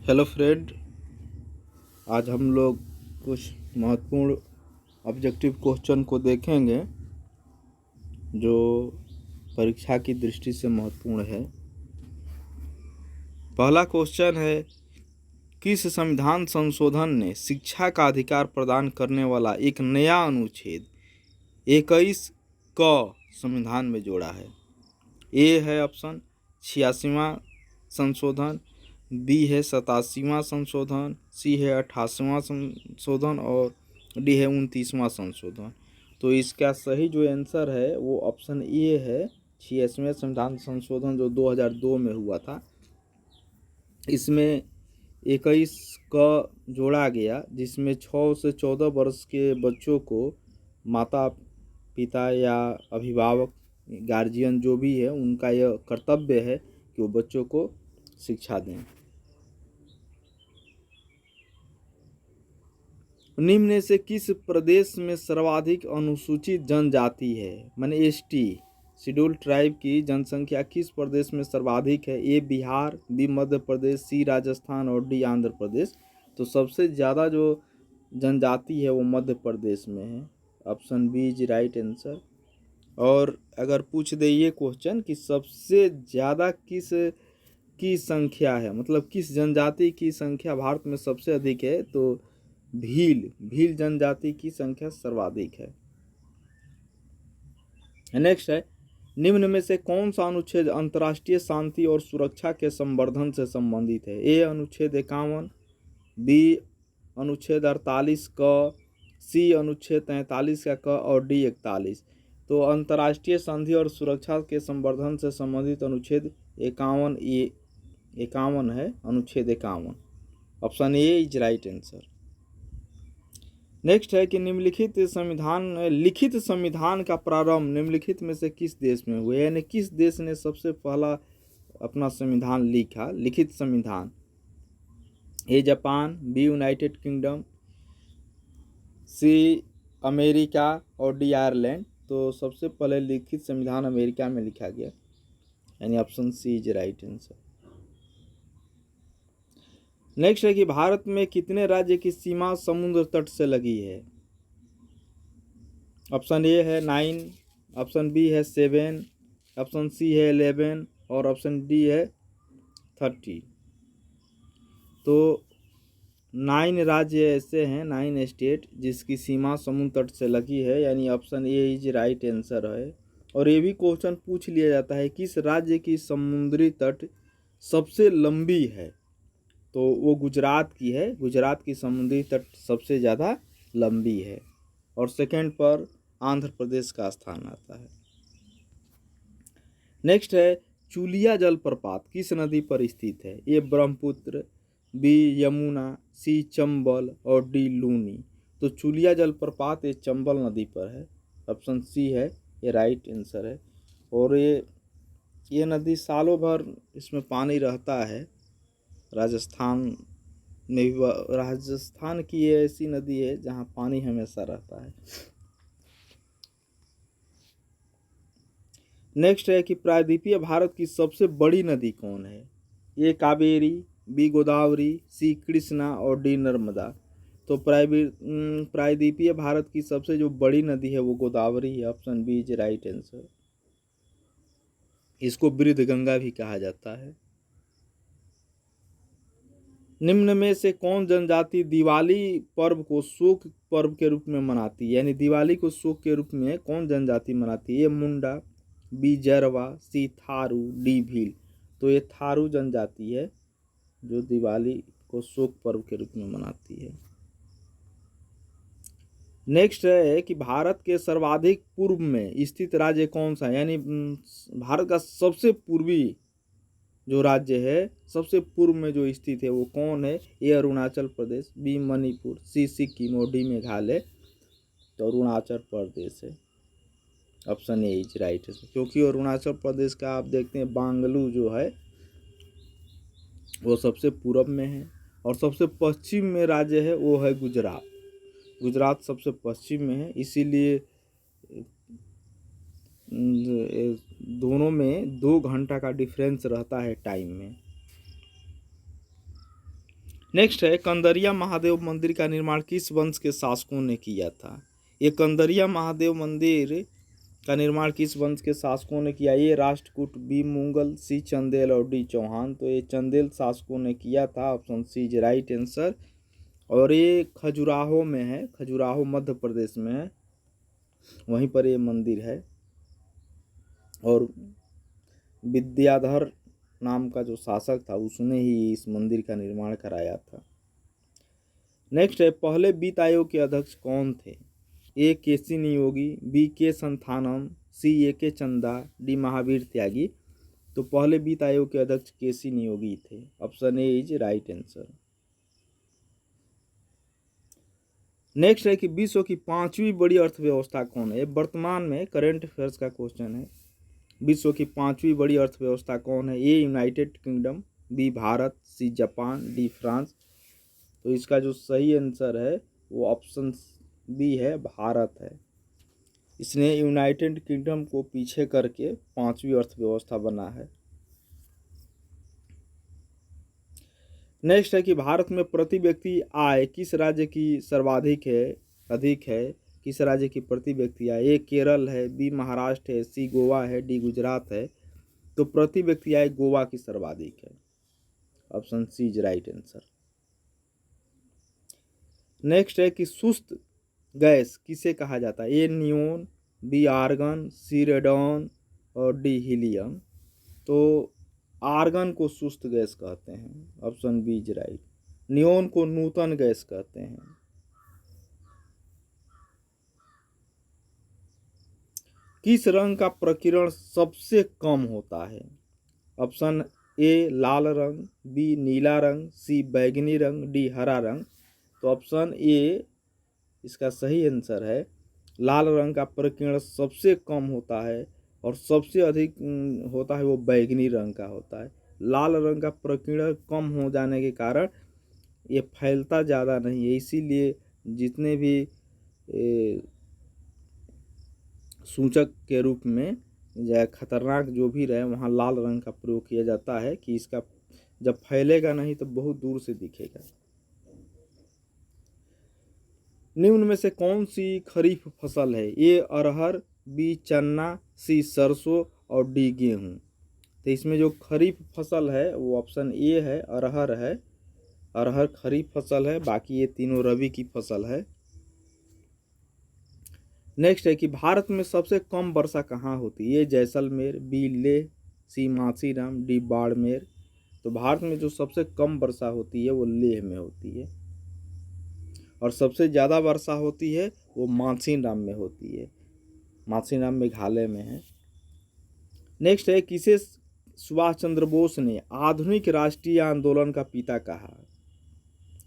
Hello friend, आज हम लोग कुछ महत्वपूर्ण ऑब्जेक्टिव क्वेश्चन को देखेंगे जो परीक्षा की दृष्टि से महत्वपूर्ण है। पहला क्वेश्चन है, किस संविधान संशोधन ने शिक्षा का अधिकार प्रदान करने वाला एक नया अनुच्छेद 21 क संविधान में जोड़ा है? ए है ऑप्शन 86वां संशोधन, बी है 87वां संशोधन, सी है 88वां संशोधन और डी है 29वां संशोधन। तो इसका सही जो आंसर है वो ऑप्शन ए है 86वें संविधान संशोधन जो 2002 में हुआ था। इसमें 21 का जोड़ा गया जिसमें 6 से 14 वर्ष के बच्चों को माता पिता या अभिभावक गार्जियन जो भी है उनका यह कर्तव्य है कि वो बच्चों को शिक्षा दें। निम्न में से किस प्रदेश में सर्वाधिक अनुसूचित जनजाति है, माने एसटी शेड्यूल ट्राइब की जनसंख्या किस प्रदेश में सर्वाधिक है? ए बिहार, बी मध्य प्रदेश, सी राजस्थान और डी आंध्र प्रदेश। तो सबसे ज़्यादा जो जनजाति है वो मध्य प्रदेश में है। Option B is right answer. और अगर पूछ दे ये क्वेश्चन कि सबसे ज़्यादा किस की संख्या है, मतलब किस जनजाति की संख्या भारत में सबसे अधिक है, तो भील जनजाति की संख्या सर्वाधिक है। नेक्स्ट है, निम्न में से कौन सा अनुच्छेद अंतर्राष्ट्रीय शांति और सुरक्षा के संवर्धन से संबंधित है? ए अनुच्छेद 51, बी अनुच्छेद 48 क, सी अनुच्छेद 43 का क और डी 41। तो अंतर्राष्ट्रीय संधि और सुरक्षा के संवर्धन से संबंधित अनुच्छेद 51 है, अनुच्छेद 51। Option A is right answer. Next है कि लिखित संविधान का प्रारंभ निम्नलिखित में से किस देश में हुआ, यानी किस देश ने सबसे पहला अपना संविधान लिखा, लिखित संविधान? A Japan, B United Kingdom, C America और डी आयरलैंड। तो सबसे पहले लिखित संविधान अमेरिका में लिखा गया, यानी option C is right answer. Next है कि भारत में कितने राज्य की सीमा समुद्र तट से लगी है? ऑप्शन ए है 9, ऑप्शन बी है 7, ऑप्शन सी है 11 और ऑप्शन डी है 30। तो 9 राज्य ऐसे हैं, 9 स्टेट जिसकी सीमा समुद्र तट से लगी है, यानी option A is right answer है। और ये भी क्वेश्चन पूछ लिया जाता है किस राज्य की समुद्री तट सबसे लंबी है, तो वो गुजरात की है। गुजरात की समुद्री तट सबसे ज़्यादा लंबी है और सेकंड पर आंध्र प्रदेश का स्थान आता है। नेक्स्ट है, चूलिया जलप्रपात किस नदी पर स्थित है? ए ब्रह्मपुत्र, बी यमुना, सी चंबल और डी लूनी। तो चूलिया जलप्रपात ये चंबल नदी पर है, ऑप्शन सी है ये राइट आंसर है। और ये नदी सालों भर इसमें पानी रहता है। राजस्थान में भी राजस्थान की ये ऐसी नदी है जहाँ पानी हमेशा रहता है। नेक्स्ट है कि प्रायद्वीपीय भारत की सबसे बड़ी नदी कौन है? ए कावेरी, बी गोदावरी, सी कृष्णा और डी नर्मदा। तो प्रायद्वीपीय भारत की सबसे जो बड़ी नदी है वो गोदावरी है, option B is right answer. इसको वृद्ध गंगा भी कहा जाता है। निम्न में से कौन जनजाति दिवाली पर्व को शोक पर्व के रूप में मनाती है, यानी दिवाली को शोक के रूप में कौन जनजाति मनाती है? ये मुंडा, बी जरवा, सी थारू, डी भील। तो ये थारू जनजाति है जो दिवाली को शोक पर्व के रूप में मनाती है। नेक्स्ट है कि भारत के सर्वाधिक पूर्व में स्थित राज्य कौन सा है, यानी भारत का सबसे पूर्वी जो राज्य है, सबसे पूर्व में जो स्थित है वो कौन है? ए अरुणाचल प्रदेश, बी मणिपुर, सी सिक्किम और डी मेघालय। तो अरुणाचल प्रदेश है, ऑप्शन ए इज राइट है। क्योंकि अरुणाचल प्रदेश का आप देखते हैं बांगलू जो है वो सबसे पूर्व में है, और सबसे पश्चिम में राज्य है वो है गुजरात। गुजरात सबसे पश्चिम में है, इसीलिए दोनों में 2 घंटा का डिफरेंस रहता है टाइम में। नेक्स्ट है कंदरिया महादेव मंदिर का निर्माण किस वंश के शासकों ने किया था। ये कंदरिया महादेव मंदिर का निर्माण किस वंश के शासकों ने किया। ये राष्ट्रकूट, बी मुगल, सी चंदेल और डी चौहान। तो ये चंदेल शासकों ने किया था, option C is right answer. और ये खजुराहो में है, खजुराहो मध्य प्रदेश में है, वहीं पर ये मंदिर है। और विद्याधर नाम का जो शासक था उसने ही इस मंदिर का निर्माण कराया था। नेक्स्ट है पहले वित्त आयोग के अध्यक्ष कौन थे। ए के सी नियोगी, बी के संथानम, सी ए के चंदा, डी महावीर त्यागी। तो पहले वित्त आयोग के अध्यक्ष के सी नियोगी थे, option A is right answer. Next है कि विश्व की 5वीं बड़ी अर्थव्यवस्था कौन है। वर्तमान में करंट अफेयर्स का क्वेश्चन है। विश्व की 5वीं बड़ी अर्थव्यवस्था कौन है। A United Kingdom, B Bharat, C Japan, D France. तो इसका जो सही आंसर है वो ऑप्शन बी है, भारत है। इसने यूनाइटेड किंगडम को पीछे करके 5वीं अर्थव्यवस्था बना है। नेक्स्ट है कि भारत में प्रति व्यक्ति आय किस राज्य की सर्वाधिक है, अधिक है। किस राज्य की प्रति व्यक्ति आय। ए केरल है, बी महाराष्ट्र है, सी गोवा है, डी गुजरात है। तो प्रति व्यक्ति आय गोवा की सर्वाधिक है, option C is right answer. Next है कि सुस्त गैस किसे कहा जाता है। A neon, B argon, C radon और डी हीलियम। तो आर्गन को सुस्त गैस कहते हैं, option B is right. Neon को नूतन गैस कहते हैं। किस रंग का प्रकीर्ण सबसे कम होता है। ऑप्शन ए लाल रंग, बी नीला रंग, सी बैंगनी रंग, डी हरा रंग। तो ऑप्शन ए इसका सही आंसर है। लाल रंग का प्रकीर्ण सबसे कम होता है और सबसे अधिक होता है वो बैंगनी रंग का होता है। लाल रंग का प्रकीर्ण कम हो जाने के कारण ये फैलता ज़्यादा नहीं है, इसीलिए जितने भी सूचक के रूप में या खतरनाक जो भी रहे वहाँ लाल रंग का प्रयोग किया जाता है कि इसका जब फैलेगा नहीं तो बहुत दूर से दिखेगा। निम्न में से कौन सी खरीफ फसल है। ए अरहर, बी चना, सी सरसों और डी गेहूँ। तो इसमें जो खरीफ फसल है वो ऑप्शन ए है, अरहर है। अरहर खरीफ फसल है, बाकी ये तीनों रबी की फसल है। नेक्स्ट है कि भारत में सबसे कम वर्षा कहाँ होती है। ए जैसलमेर, बी लेह, सी मासीराम, डी बाड़मेर। तो भारत में जो सबसे कम वर्षा होती है वो लेह में होती है और सबसे ज़्यादा वर्षा होती है वो मासीराम में होती है। मासीराम मेघालय में है। नेक्स्ट है किसे सुभाष चंद्र बोस ने आधुनिक राष्ट्रीय आंदोलन का पिता कहा।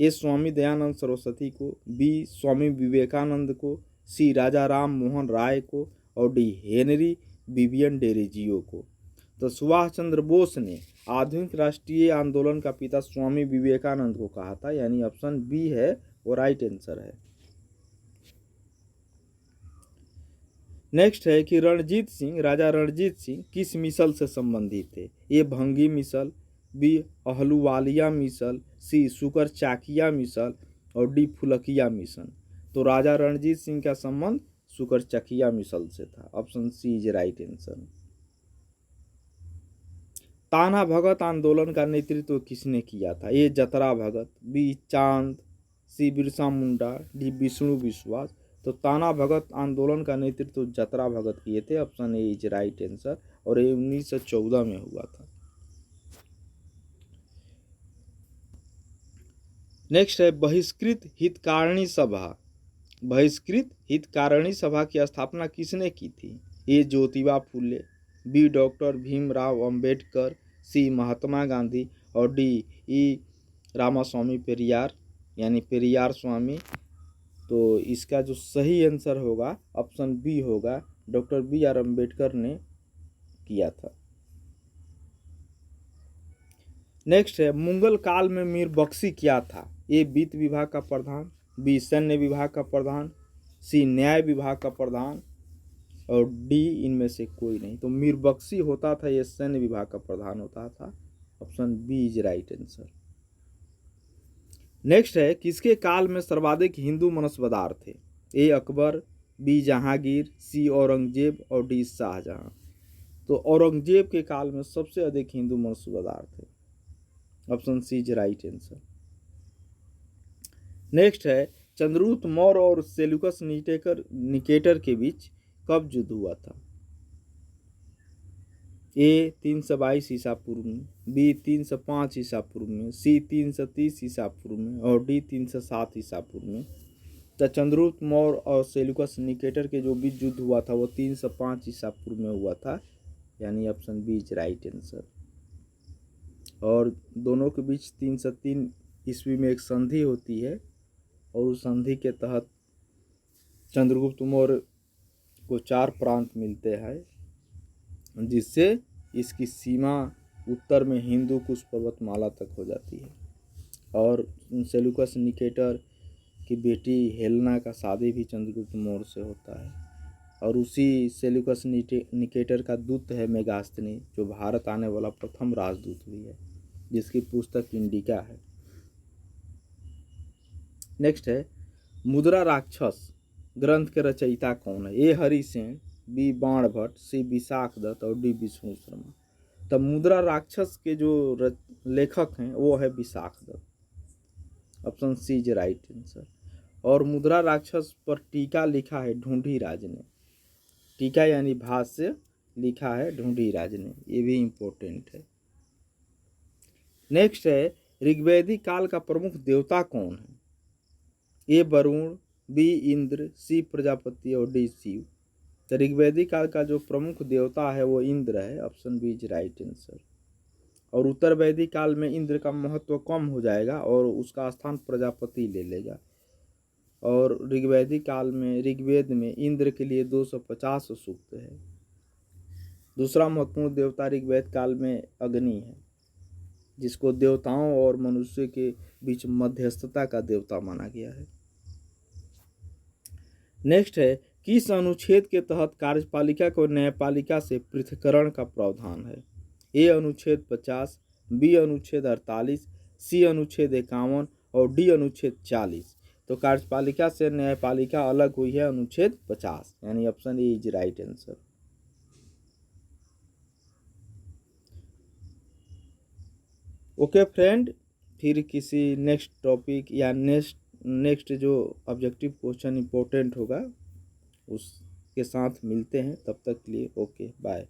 ए स्वामी दयानंद सरस्वती को, बी स्वामी विवेकानंद को, सी राजा राम मोहन राय को और डी हेनरी विवियन डेरेजियो को। तो सुभाष चंद्र बोस ने आधुनिक राष्ट्रीय आंदोलन का पिता स्वामी विवेकानंद को कहा था, यानी ऑप्शन बी है वो राइट आंसर है। नेक्स्ट है कि रणजीत सिंह, राजा रणजीत सिंह किस मिसल से संबंधित थे। ए भंगी मिसल, बी अहलुवालिया मिसल, सी सुकर चाकिया मिसल और डी फुलकिया मिशन। तो राजा रणजीत सिंह का संबंध सुकर चकिया मिसल से था, option C is right answer. Tana Bhagat आंदोलन का नेतृत्व किसने किया था। ए जतरा भगत, बी चांद, सी बिरसा मुंडा, डी विष्णु विश्वास। तो ताना भगत आंदोलन का नेतृत्व जतरा भगत किए थे, option A is right answer. और ये 1914 में हुआ था। नेक्स्ट है बहिष्कृत हितकारिणी सभा। बहिष्कृत हितकारिणी सभा की स्थापना किसने की थी। ए ज्योतिबा फुले, बी डॉक्टर भीमराव अंबेडकर, सी महात्मा गांधी और डी ई रामास्वामी पेरियार यानी पेरियार स्वामी। तो इसका जो सही आंसर होगा ऑप्शन बी होगा, डॉक्टर बी आर अम्बेडकर ने किया था। नेक्स्ट है मुगल काल में मीर बख्शी क्या था। ए वित्त विभाग का प्रधान, बी सैन्य विभाग का प्रधान, सी न्याय विभाग का प्रधान और डी इनमें से कोई नहीं। तो मीर बख्शी होता था ये सैन्य विभाग का प्रधान होता था, option B is right answer. Next है, किसके काल में सर्वाधिक हिंदू मनसबदार थे? A Akbar, B Jahangir, C Aurangzeb और डी शाहजहां। तो औरंगजेब के काल में सबसे अधिक हिंदू मनसबदार थे। Option C is right answer. Next है, चंद्रगुप्त मौर्य और सेल्यूकस निकेटर के बीच कब युद्ध हुआ था? ए 322 ईसा पूर्व में, बी 305 ईसा पूर्व में, सी 330 ईसा पूर्व में और डी 307 ईसा पूर्व में। तो चंद्रगुप्त मौर्य और सेल्यूकस निकेटर के जो बीच युद्ध हुआ था वो 305 ईसा पूर्व में हुआ था, यानी option B is right answer. और दोनों के बीच 303 ईस्वी में एक संधि होती है और उस संधि के तहत चंद्रगुप्त मौर्य को 4 प्रांत मिलते हैं, जिससे इसकी सीमा उत्तर में हिंदू कुश पर्वतमाला तक हो जाती है। और सेल्यूकस निकेटर की बेटी हेलेना का शादी भी चंद्रगुप्त मौर्य से होता है। और उसी सेल्यूकस निकेटर का दूत है मेगास्थनी, जो भारत आने वाला प्रथम राजदूत भी है, जिसकी पुस्तक इंडिका है। नेक्स्ट है, मुद्रा राक्षस ग्रंथ के रचयिता कौन है? ए हरिसेन, बी बाणभट्ट, सी विशाख दत्त और डी विष्णु शर्मा। तब मुद्रा राक्षस के जो लेखक हैं वो है Vishakhadatta. Option C is right answer. और मुद्रा राक्षस पर टीका लिखा है ढूंढीराज ने। टीका यानी भाष्य लिखा है ढूंढीराज ने, ये भी इंपॉर्टेंट है। नेक्स्ट है, ऋग्वेदिक काल का प्रमुख देवता कौन है? ए वरुण, बी इंद्र, सी प्रजापति और डी शिव। तो ऋग्वेदिक काल का जो प्रमुख देवता है वो इंद्र है। Option B is right answer. और उत्तर वैदिक काल में इंद्र का महत्व कम हो जाएगा और उसका स्थान प्रजापति ले लेगा। और ऋग्वेदिक काल में ऋग्वेद में इंद्र के लिए 250 सूक्त है। दूसरा महत्वपूर्ण देवता ऋग्वेद काल में अग्नि है, जिसको देवताओं और मनुष्य के बीच मध्यस्थता का देवता माना गया है। नेक्स्ट है, किस अनुच्छेद के तहत कार्यपालिका को न्यायपालिका से पृथक्करण का प्रावधान है? ए अनुच्छेद 50, बी अनुच्छेद 48, सी अनुच्छेद 51 और डी अनुच्छेद 40। तो कार्यपालिका से न्यायपालिका अलग हुई है अनुच्छेद 50, यानी option A is right answer. Okay friend, फिर किसी नेक्स्ट टॉपिक या नेक्स्ट जो ऑब्जेक्टिव क्वेश्चन इंपॉर्टेंट होगा उसके साथ मिलते हैं। तब तक के लिए ओके बाय।